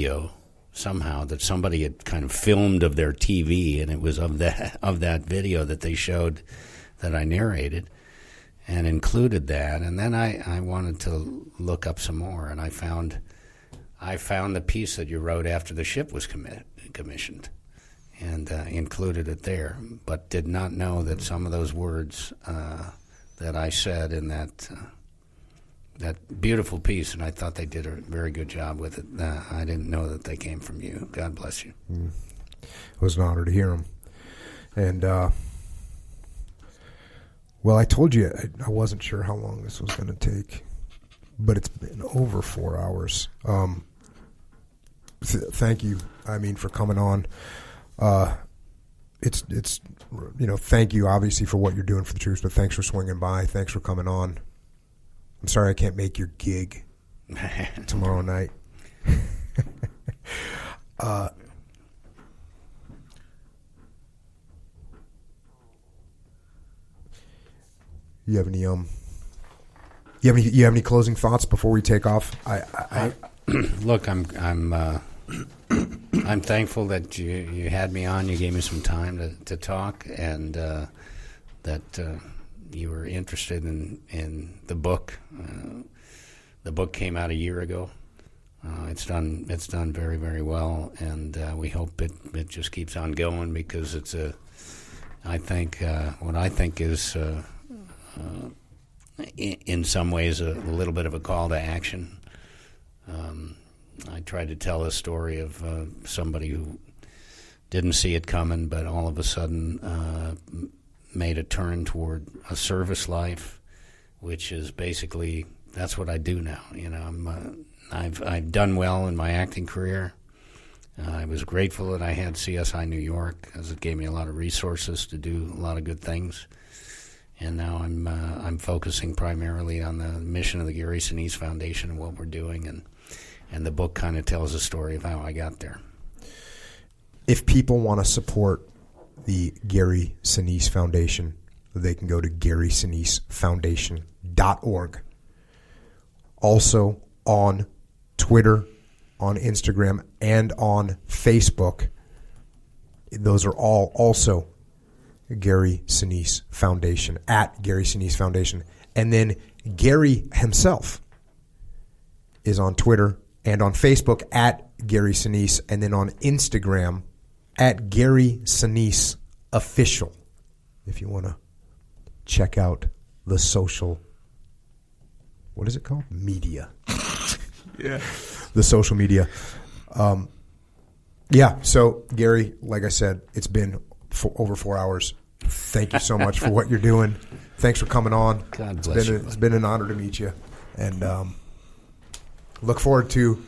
video somehow that somebody had kind of filmed of their TV, and it was of that video that they showed that I narrated and included that. And then I wanted to look up some more, and I found the piece that you wrote after the ship was commissioned, and included it there, but did not know that some of those words that I said in that beautiful piece, and I thought they did a very good job with it. I didn't know that they came from you. God bless you. It was an honor to hear them. And, well, I told you I wasn't sure how long this was going to take, but it's been over 4 hours. Thank you, for coming on. It's thank you, obviously, for what you're doing for the troops, but thanks for swinging by. Thanks for coming on. I'm sorry I can't make your gig tomorrow night. You have any closing thoughts before we take off? Look, I'm thankful that you had me on. You gave me some time to talk, and that you were interested in the book. The book came out a year ago. It's done very, very well, and we hope it just keeps on going, because it's what I think is in some ways a little bit of a call to action. I tried to tell a story of somebody who didn't see it coming, but all of a sudden made a turn toward a service life, which is basically, that's what I do now. I've done well in my acting career. I was grateful that I had CSI New York, as it gave me a lot of resources to do a lot of good things. And now I'm focusing primarily on the mission of the Gary Sinise Foundation and what we're doing, and the book kind of tells a story of how I got there. If people want to support the Gary Sinise Foundation, they can go to GarySiniseFoundation.org. Also on Twitter, on Instagram, and on Facebook. Those are all also Gary Sinise Foundation, at Gary Sinise Foundation. And then Gary himself is on Twitter and on Facebook at Gary Sinise, and then on Instagram at Gary Sinise Official, if you want to check out the social, what is it called? Media. Yeah. The social media. So Gary, like I said, it's been over 4 hours. Thank you so much for what you're doing. Thanks for coming on. God bless you. It's been an honor to meet you, and look forward to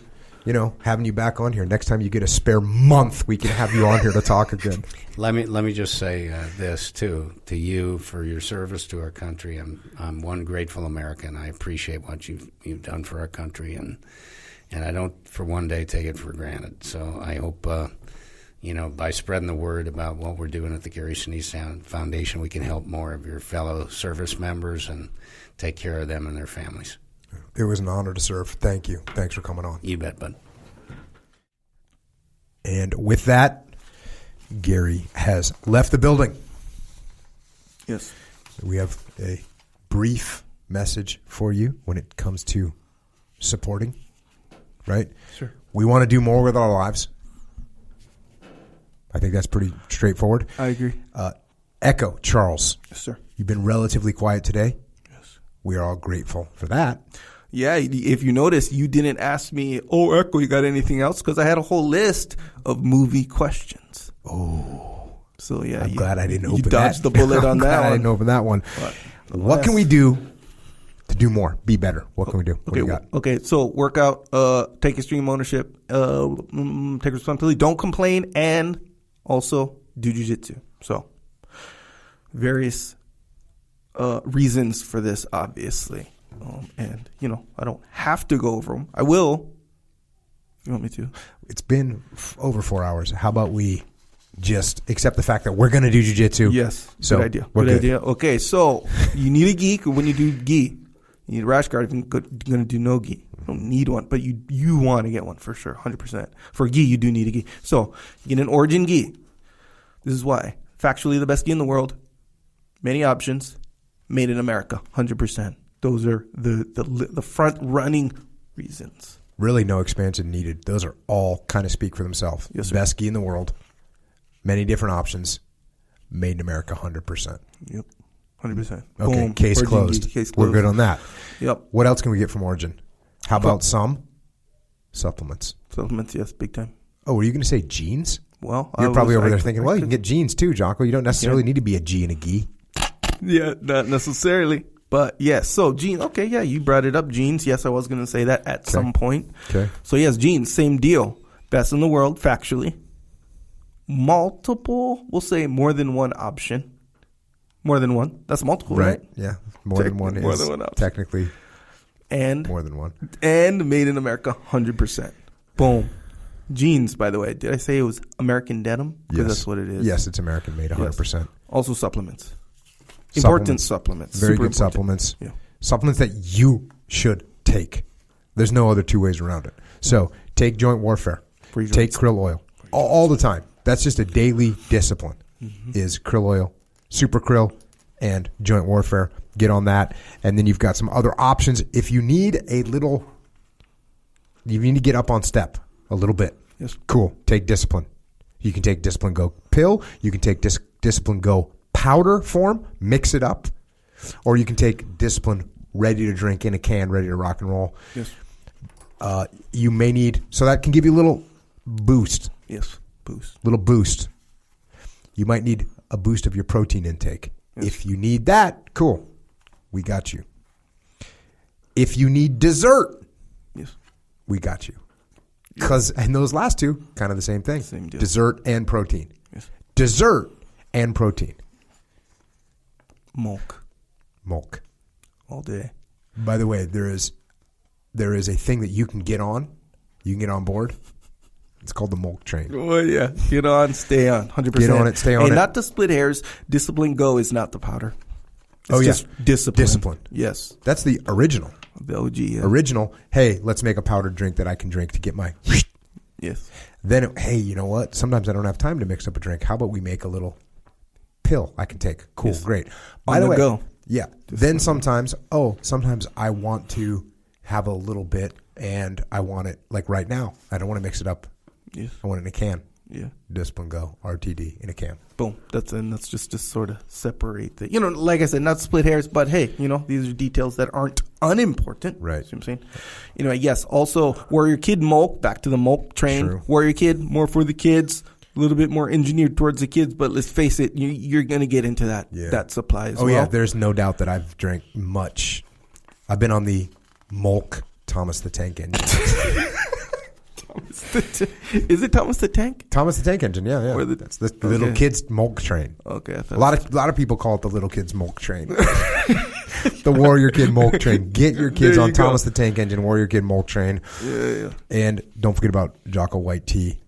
having you back on here. Next time you get a spare month, we can have you on here to talk again. Let me just say this too, to you, for your service to our country. I'm one grateful American. I appreciate what you've done for our country, and I don't for one day take it for granted. So I hope by spreading the word about what we're doing at the Gary Sinise Foundation, we can help more of your fellow service members and take care of them and their families. It was an honor to serve. Thank you. Thanks for coming on. You bet, bud. And with that, Gary has left the building. Yes. We have a brief message for you when it comes to supporting, right? Sure. We want to do more with our lives. I think that's pretty straightforward. I agree. Echo, Charles. Yes, sir. You've been relatively quiet today. Yes. We are all grateful for that. Yeah, if you notice, you didn't ask me, Echo, you got anything else? Because I had a whole list of movie questions. Oh. So, yeah. I'm glad I didn't open that. You dodged the bullet on that one. I didn't open that one. What can we do to do more, be better? What can we do? What do you got? Okay, so workout, take extreme ownership, take responsibility, don't complain, and also do jiu-jitsu. So, various reasons for this, obviously. And, I don't have to go over them. I will, if you want me to. It's been over 4 hours. How about we just accept the fact that we're going to do jiu-jitsu? Yes. So good idea. Good idea. Okay, so you need a gi. When you do gi, You need a rash guard if you're going to do no gi. You don't need one, but you want to get one for sure, 100%. For gi, you do need a gi. So you get an Origin gi. This is why. Factually the best gi in the world. Many options. Made in America, 100%. Those are the front-running reasons. Really no expansion needed. Those are all kind of speak for themselves. Yes, sir. Best gi in the world. Many different options. Made in America, 100%. Yep, 100%. Okay, Boom. case Origin closed. gi, case We're closed. good on that. Yep. What else can we get from Origin? How about some supplements? Supplements, yes, big time. Oh, were you going to say jeans? Well, You're probably over there thinking, well, you can get jeans too, Jocko. You don't necessarily need to be a G and a gi. Yeah, not necessarily. But yes, so jeans. Okay, yeah, you brought it up, jeans. Yes, I was going to say that at some point. Okay. So yes, jeans, same deal. Best in the world, factually. Multiple, we'll say more than one option. More than one. That's multiple, right? Yeah. More than one more is than one option. technically And more than one. And made in America, 100%. Boom. Jeans, by the way. Did I say it was American denim? Because Yes. that's what it is. Yes, it's American made, 100%. Yes. Also supplements. Important supplements. Very Super good important. supplements. Yeah. Supplements that you should take. There's no other two ways around it. So take joint warfare. For your Take joints. krill oil. All the time. That's just a daily discipline is krill oil, super krill, and joint warfare. Get on that. And then you've got some other options. If you need a little, you need to get up on step a little bit. Yes. Cool. Take Discipline. You can take Discipline Go pill. You can take Discipline Go powder form, mix it up. Or you can take Discipline ready to drink in a can, ready to rock and roll. Yes. You may need, so that can give you a little boost. Yes. Boost. Little boost. You might need a boost of your protein intake. Yes. If you need that, cool. We got you. If you need dessert, Yes. we got you. And those last two, kind of the same thing. Same deal. Dessert and protein. Yes. Dessert and protein. Milk. All day. By the way, there is a thing that you can get on. You can get on board. It's called the Milk Train. Oh, yeah. Get on, stay on. 100%. Get on it, stay on it. Not to split hairs. Discipline Go is not the powder. It's Oh, yeah. just discipline. Discipline. Yes. That's the original. The OG, yeah. Original, hey, let's make a powdered drink that I can drink to get my... Yes. Then, hey, you know what? Sometimes I don't have time to mix up a drink. How about we make a little pill I can take? Cool, Yes. great. On By the the way, go. yeah. Then sometimes I want to have a little bit and I want it like right now. I don't want to mix it up. Yes. I want it in a can. Yeah. Discipline Go, RTD in a can. Boom. That's just to sort of separate the, like I said, not split hairs, but hey, these are details that aren't unimportant. Right. See what I'm saying? Yes. Also, Warrior Kid Milk, back to the Milk Train. True. Warrior Kid, more for the kids, a little bit more engineered towards the kids, but let's face it, you're going to get into that supply as well. Oh, yeah. There's no doubt that I've drank much. I've been on the Milk Thomas the Tank Engine. Is it Thomas the Tank? Thomas the Tank Engine, yeah. Or That's the little kids' milk train. Okay. I A thought lot of people call it the little kids' milk train. The Warrior Kid milk train. Get your kids There on you go. Thomas the Tank Engine, Warrior Kid milk train. Yeah. And don't forget about Jocko White Tea,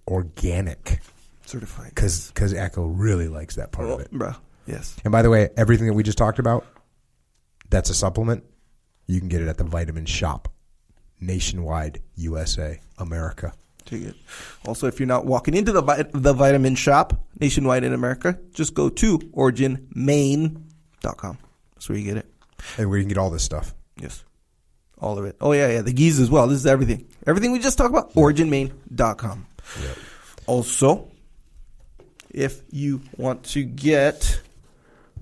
organic. Certified. Because Echo really likes that part of it. Bro. Yes. And by the way, everything that we just talked about, that's a supplement. You can get it at the Vitamin Shop. Nationwide, USA, America. Take it. Also, if you're not walking into the Vitamin Shop nationwide in America, just go to originmain.com. That's where you get it. And where you can get all this stuff. Yes. All of it. Oh, yeah. The geese as well. This is everything. Everything we just talked about, originmain.com. Yep. Also, if you want to get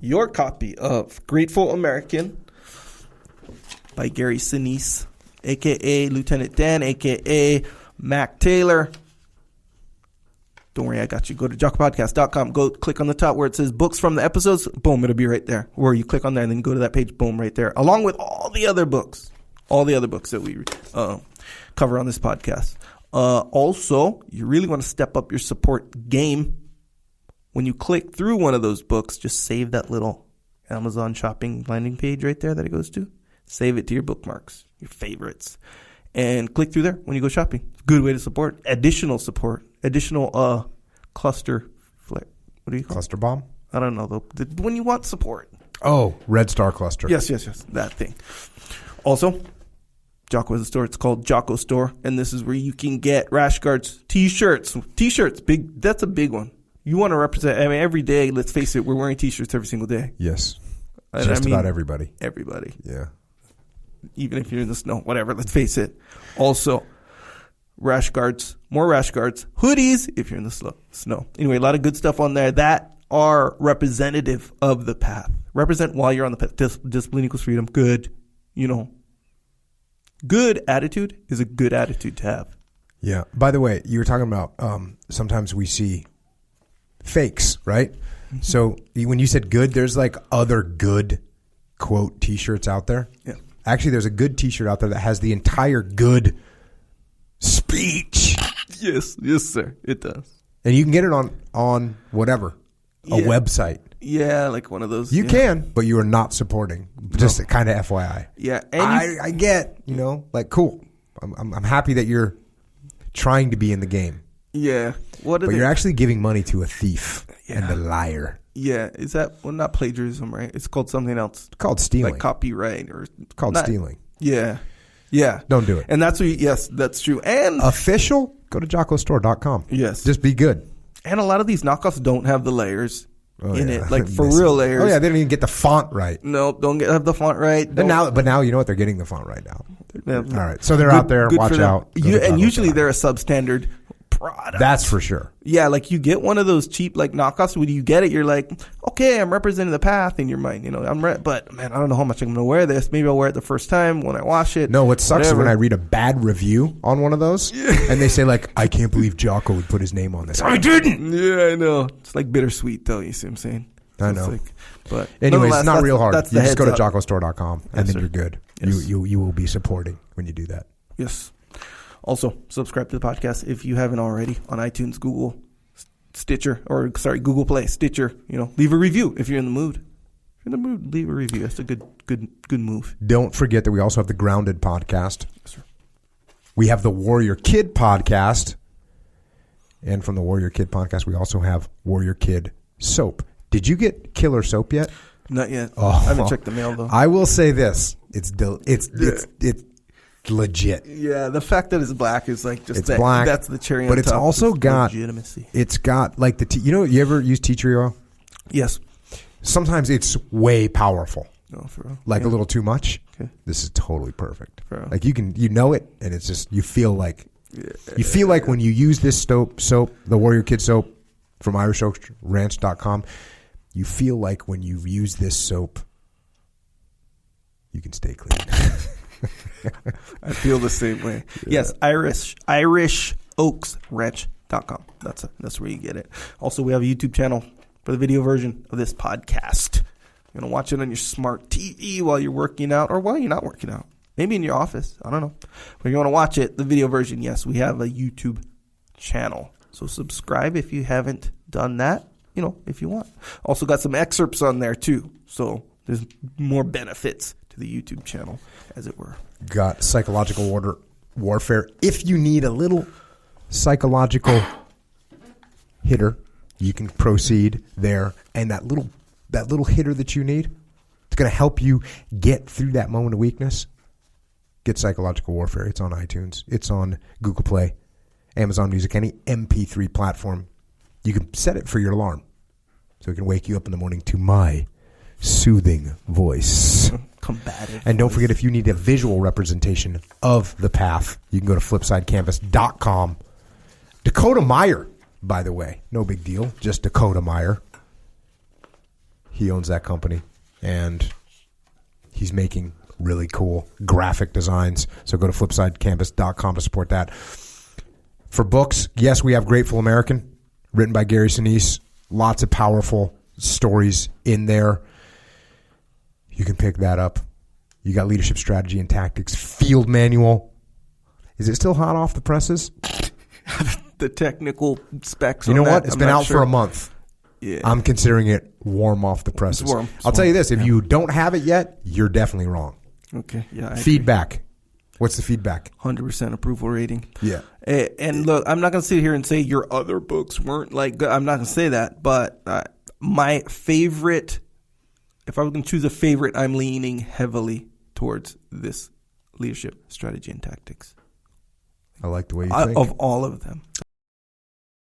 your copy of Grateful American by Gary Sinise, a.k.a. Lieutenant Dan, a.k.a. Mac Taylor. Don't worry, I got you. Go to jockopodcast.com. Go click on the top where it says books from the episodes. Boom, it'll be right there. Where you click on there and then go to that page. Boom, right there. Along with all the other books. All the other books that we cover on this podcast. Also, you really want to step up your support game. When you click through one of those books, just save that little Amazon shopping landing page right there that it goes to. Save it to your bookmarks, your favorites, and click through there when you go shopping. It's a good way to support. Additional cluster flare. What do you call it? Cluster bomb? I don't know, though. When you want support. Oh, Red Star Cluster. Yes. That thing. Also, Jocko has a store. It's called Jocko Store, and this is where you can get rash guards, T-shirts. Big. That's a big one. You want to represent. I mean, every day. Let's face it, we're wearing T-shirts every single day. Yes. And Just about everybody. Everybody. Yeah. Even if you're in the snow, whatever. Let's face it. Also, rash guards, more rash guards, hoodies if you're in the snow. Anyway, a lot of good stuff on there that are representative of the path. Represent while you're on the path. Discipline equals freedom. Good. Good attitude is a good attitude to have. Yeah. By the way, you were talking about sometimes we see fakes, right? Mm-hmm. So when you said good, there's like other good quote T-shirts out there. Yeah. Actually, there's a good T-shirt out there that has the entire good speech. Yes, sir. It does. And you can get it on whatever, a website. Yeah, like one of those. You can, but you are not supporting. Just kind of FYI. Yeah, and I get, like cool. I'm happy that you're trying to be in the game. Yeah, but you're actually giving money to a thief and a liar. Yeah, is that not plagiarism, right? It's called something else. It's called stealing. Like copyright or it's called stealing. Yeah. Don't do it. And that's yes, that's true. And official, go to jockostore.com. Yes. Just be good. And a lot of these knockoffs don't have the layers in it, like for real layers. Oh yeah, they don't even get the font right. No, don't have the font right. But now you know what, they're getting the font right now. Yeah. All right, so they're out there. Watch out. And usually they're a substandard product. That's for sure. Yeah, like you get one of those cheap like knockoffs. When you get it, you're like, okay, I'm representing the path in your mind. But man, I don't know how much I'm going to wear this. Maybe I'll wear it the first time when I wash it. No, what sucks is when I read a bad review on one of those, and they say like, I can't believe Jocko would put his name on this. I didn't. Yeah, I know. It's like bittersweet though. You see what I'm saying? So I know. But anyways, it's not real hard. You just go to jockostore.com and then sir. You're good. Yes. You will be supporting when you do that. Yes. Also, subscribe to the podcast if you haven't already on iTunes, Google, Google Play, Stitcher. Leave a review if you're in the mood. If you're in the mood, leave a review. That's a good move. Don't forget that we also have the Grounded podcast. Yes, sir. We have the Warrior Kid podcast. And from the Warrior Kid podcast, we also have Warrior Kid soap. Did you get Killer soap yet? Not yet. I haven't checked the mail though. I will say this: it's legit. Yeah, the fact that it's black is like just it's black. That's the cherry on top. But it's also got legitimacy. It's got like you ever use tea tree oil? Yes. Sometimes it's way powerful. No, for real. Like a little too much. Okay. This is totally perfect. For real. Like you know it, and it's just you feel like when you use this soap, the Warrior Kid soap from IrishOakRanch.com. You feel like when you use this soap, you can stay clean. I feel the same way. Yeah. Yes, IrishOaksRanch.com. That's where you get it. Also, we have a YouTube channel for the video version of this podcast. You're going to watch it on your smart TV while you're working out or while you're not working out. Maybe in your office. I don't know. But you want to watch it, the video version, yes, we have a YouTube channel. So subscribe if you haven't done that. If you want. Also got some excerpts on there too. So there's more benefits to the YouTube channel, as it were. Got psychological warfare. If you need a little psychological hitter, you can proceed there. And that little hitter that you need, it's going to help you get through that moment of weakness. Get Psychological Warfare. It's on iTunes. It's on Google Play, Amazon Music, any MP3 platform. You can set it for your alarm so it can wake you up in the morning to my soothing voice. Combative. And don't forget, if you need a visual representation of the path, you can go to flipsidecanvas.com. Dakota Meyer, by the way, no big deal, just Dakota Meyer. He owns that company, and he's making really cool graphic designs. So go to flipsidecanvas.com to support that. For books, yes, we have Grateful American, written by Gary Sinise. Lots of powerful stories in there. You can pick that up. You got Leadership Strategy and Tactics Field Manual. Is it still hot off the presses? The technical specs. You know what? It's been out for a month. Yeah. I'm considering it warm off the presses. It's warm. I'll tell you this. If you don't have it yet, you're definitely wrong. Okay. Yeah. Feedback. What's the feedback? 100% approval rating. Yeah. And look, I'm not going to sit here and say your other books weren't like good. I'm not going to say that. But my favorite if I was going to choose a favorite, I'm leaning heavily towards this leadership strategy and tactics. I like the way you think. Of all of them.